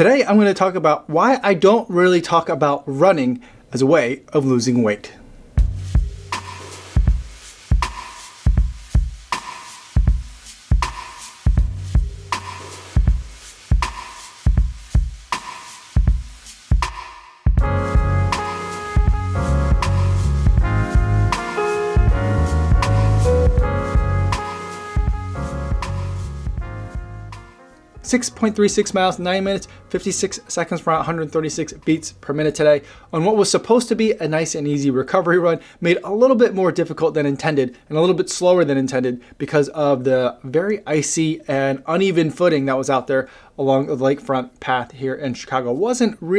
Today, I'm going to talk about why I don't really talk about running as a way of losing weight. .36 miles, 9 minutes, 56 seconds per hour, 136 beats per minute today on what was supposed to be a nice and easy recovery run, made a little bit more difficult than intended and a little bit slower than intended because of the very icy and uneven footing that was out there along the lakefront path here in Chicago.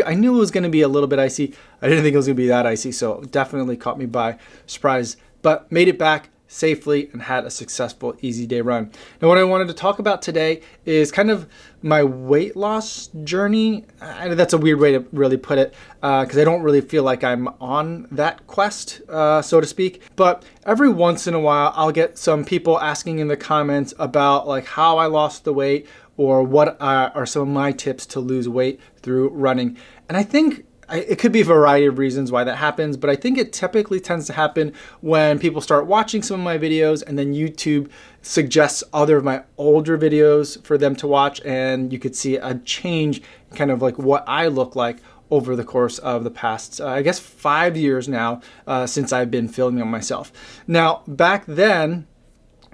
I knew it was going to be a little bit icy. I didn't think it was going to be that icy, so it definitely caught me by surprise, but made it back safely and had a successful easy day run. Now what I wanted to talk about today is kind of my weight loss journey. That's a weird way to really put it because I don't really feel like I'm on that quest, so to speak. But every once in a while I'll get some people asking in the comments about like how I lost the weight or what are some of my tips to lose weight through running. And I think it could be a variety of reasons why that happens, but I think it typically tends to happen when people start watching some of my videos and then YouTube suggests other of my older videos for them to watch, and you could see a change in kind of like what I look like over the course of the past, I guess 5 years now since I've been filming myself. Now, back then,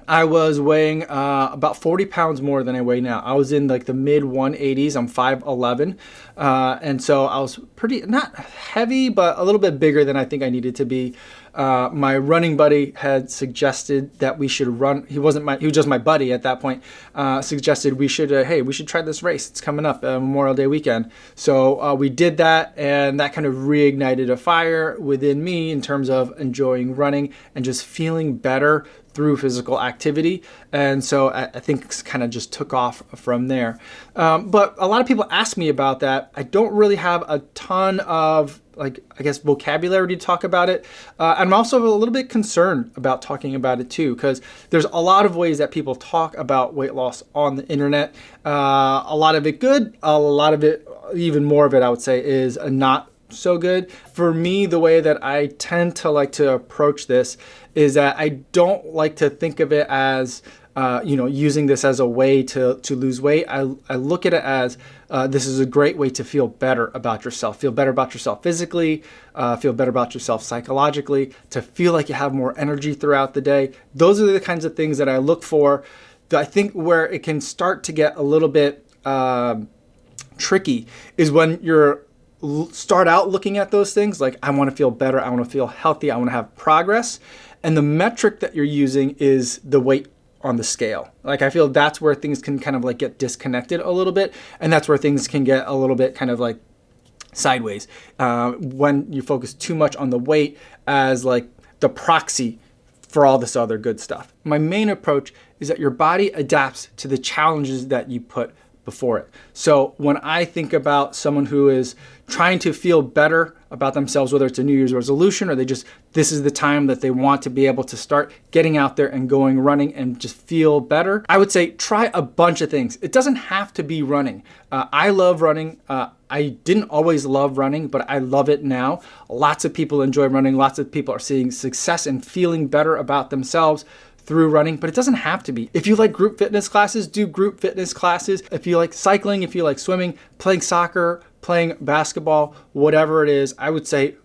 I was weighing about 40 pounds more than I weigh now. I was in like the mid 180s. I'm 5'11". And so I was pretty, not heavy, but a little bit bigger than I think I needed to be. My running buddy had suggested that we should run. He was just my buddy at that point. Suggested we should, hey, we should try this race. It's coming up, Memorial Day weekend. So we did that, and that kind of reignited a fire within me in terms of enjoying running and just feeling better through physical activity. And so I think it's kind of just took off from there. But a lot of people ask me about that. I don't really have a ton of vocabulary to talk about it. I'm also a little bit concerned about talking about it too, because there's a lot of ways that people talk about weight loss on the internet. A lot of it good, a lot of it, even more of it, I would say, is not so good. For me, the way that I tend to like to approach this is that I don't like to think of it as using this as a way to lose weight. I look at it as this is a great way to feel better about yourself, feel better about yourself physically, feel better about yourself psychologically, to feel like you have more energy throughout the day. Those are the kinds of things that I look for. I think where it can start to get a little bit tricky is when you're start out looking at those things like, I want to feel better, I want to feel healthy, I want to have progress, and the metric that you're using is the weight on the scale. Like, I feel that's where things can kind of like get disconnected a little bit, and that's where things can get a little bit kind of like sideways when you focus too much on the weight as like the proxy for all this other good stuff. My main approach is that your body adapts to the challenges that you put before it. So when I think about someone who is trying to feel better about themselves, whether it's a New Year's resolution or this is the time that they want to be able to start getting out there and going running and just feel better, I would say try a bunch of things. It doesn't have to be running. I love running. I didn't always love running, but I love it now. Lots of people enjoy running. Lots of people are seeing success and feeling better about themselves through running, but it doesn't have to be. If you like group fitness classes, do group fitness classes. If you like cycling, if you like swimming, playing soccer, playing basketball, whatever it is, I would say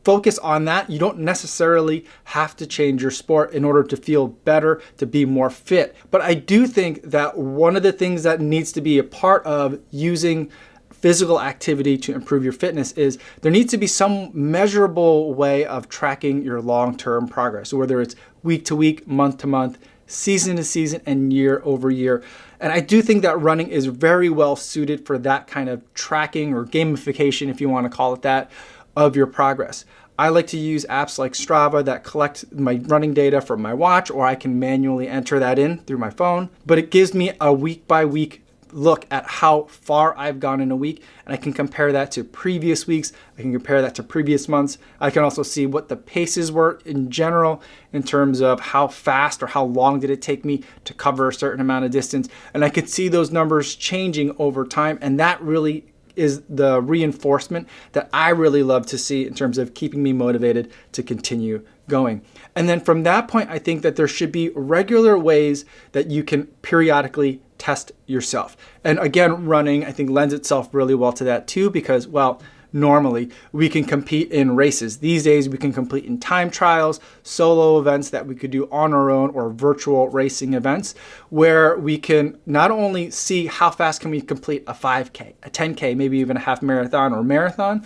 focus on that. You don't necessarily have to change your sport in order to feel better, to be more fit. But I do think that one of the things that needs to be a part of using physical activity to improve your fitness is there needs to be some measurable way of tracking your long-term progress, whether it's week to week, month to month, season to season, and year over year. And I do think that running is very well suited for that kind of tracking or gamification, if you want to call it that, of your progress. I like to use apps like Strava that collect my running data from my watch, or I can manually enter that in through my phone. But it gives me a week by week look at how far I've gone in a week, and I can compare that to previous weeks. I can compare that to previous months. I can also see what the paces were in general in terms of how fast or how long did it take me to cover a certain amount of distance. And I could see those numbers changing over time, and that really is the reinforcement that I really love to see in terms of keeping me motivated to continue going. And then from that point, I think that there should be regular ways that you can periodically test yourself. And again, running, I think, lends itself really well to that too, because, well, normally we can compete in races. These days we can compete in time trials, solo events that we could do on our own, or virtual racing events where we can not only see how fast can we complete a 5K, a 10K, maybe even a half marathon or marathon,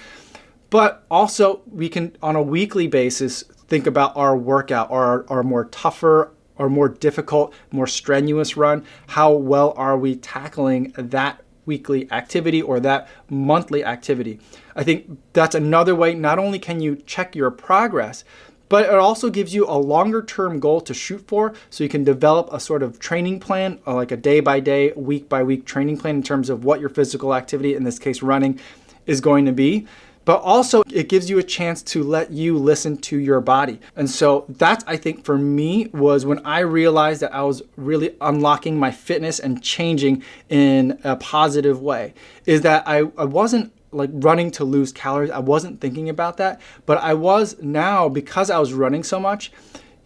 but also we can on a weekly basis think about our workout, our more tougher or more difficult, more strenuous run. How well are we tackling that weekly activity or that monthly activity? I think that's another way. Not only can you check your progress, but it also gives you a longer term goal to shoot for, so you can develop a sort of training plan, like a day by day, week by week training plan in terms of what your physical activity, in this case running, is going to be. But also it gives you a chance to let you listen to your body. And so that, I think, for me was when I realized that I was really unlocking my fitness and changing in a positive way, is that I wasn't like running to lose calories. I wasn't thinking about that, but I was now, because I was running so much,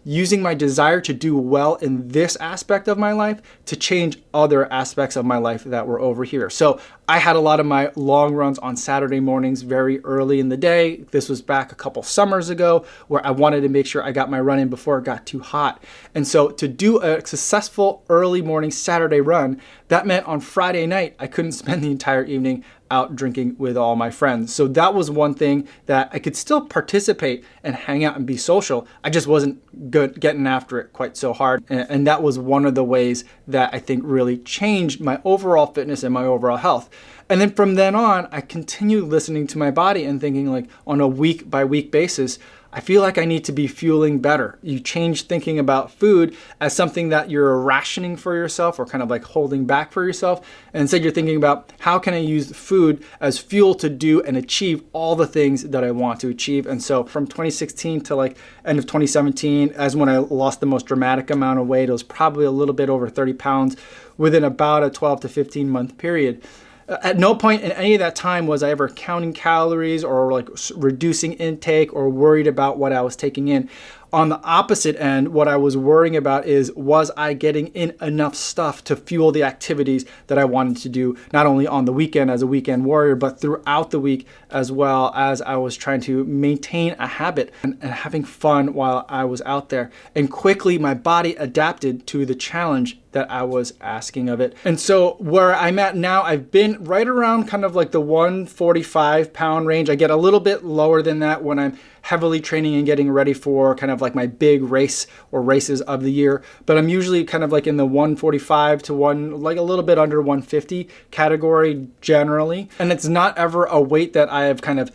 using my desire to do well in this aspect of my life to change other aspects of my life that were over here. So I had a lot of my long runs on Saturday mornings very early in the day. This was back a couple summers ago, where I wanted to make sure I got my run in before it got too hot. And so to do a successful early morning Saturday run, that meant on Friday night, I couldn't spend the entire evening out drinking with all my friends. So that was one thing that I could still participate and hang out and be social. I just wasn't good getting after it quite so hard. And that was one of the ways that I think really changed my overall fitness and my overall health. And then from then on, I continued listening to my body and thinking, like, on a week by week basis, I feel like I need to be fueling better. You change thinking about food as something that you're rationing for yourself or kind of like holding back for yourself. And instead you're thinking about, how can I use food as fuel to do and achieve all the things that I want to achieve? And so from 2016 to like end of 2017, as when I lost the most dramatic amount of weight, it was probably a little bit over 30 pounds within about a 12 to 15 month period. At no point in any of that time was I ever counting calories or like reducing intake or worried about what I was taking in. On the opposite end, what I was worrying about is, was I getting in enough stuff to fuel the activities that I wanted to do, not only on the weekend as a weekend warrior, but throughout the week, as well as I was trying to maintain a habit and having fun while I was out there. And quickly my body adapted to the challenge that I was asking of it. And so where I'm at now, I've been right around kind of like the 145 pound range. I get a little bit lower than that when I'm heavily training and getting ready for kind of like my big race or races of the year. But I'm usually kind of like in the 145 to like a little bit under 150 category generally. And it's not ever a weight that I have kind of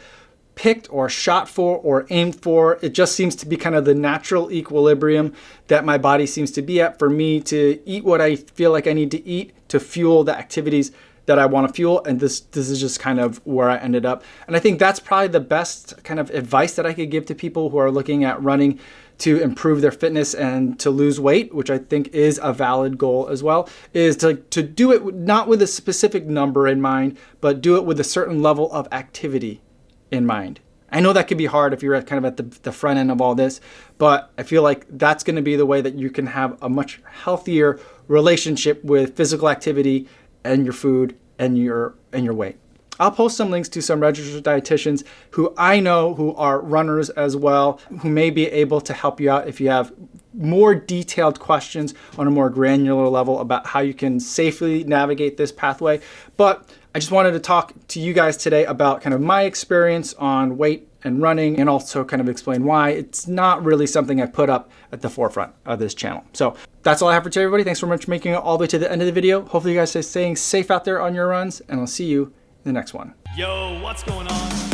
picked or shot for or aimed for. It just seems to be kind of the natural equilibrium that my body seems to be at for me to eat what I feel like I need to eat to fuel the activities that I want to fuel. And this is just kind of where I ended up. And I think that's probably the best kind of advice that I could give to people who are looking at running to improve their fitness and to lose weight, which I think is a valid goal as well, is to do it not with a specific number in mind, but do it with a certain level of activity in mind. I know that could be hard if you're at kind of at the front end of all this, but I feel like that's going to be the way that you can have a much healthier relationship with physical activity and your food and your weight. I'll post some links to some registered dietitians who I know who are runners as well, who may be able to help you out if you have more detailed questions on a more granular level about how you can safely navigate this pathway. But I just wanted to talk to you guys today about kind of my experience on weight and running, and also kind of explain why it's not really something I put up at the forefront of this channel. So that's all I have for today, everybody. Thanks so much for making it all the way to the end of the video. Hopefully you guys are staying safe out there on your runs, and I'll see you in the next one. Yo, what's going on?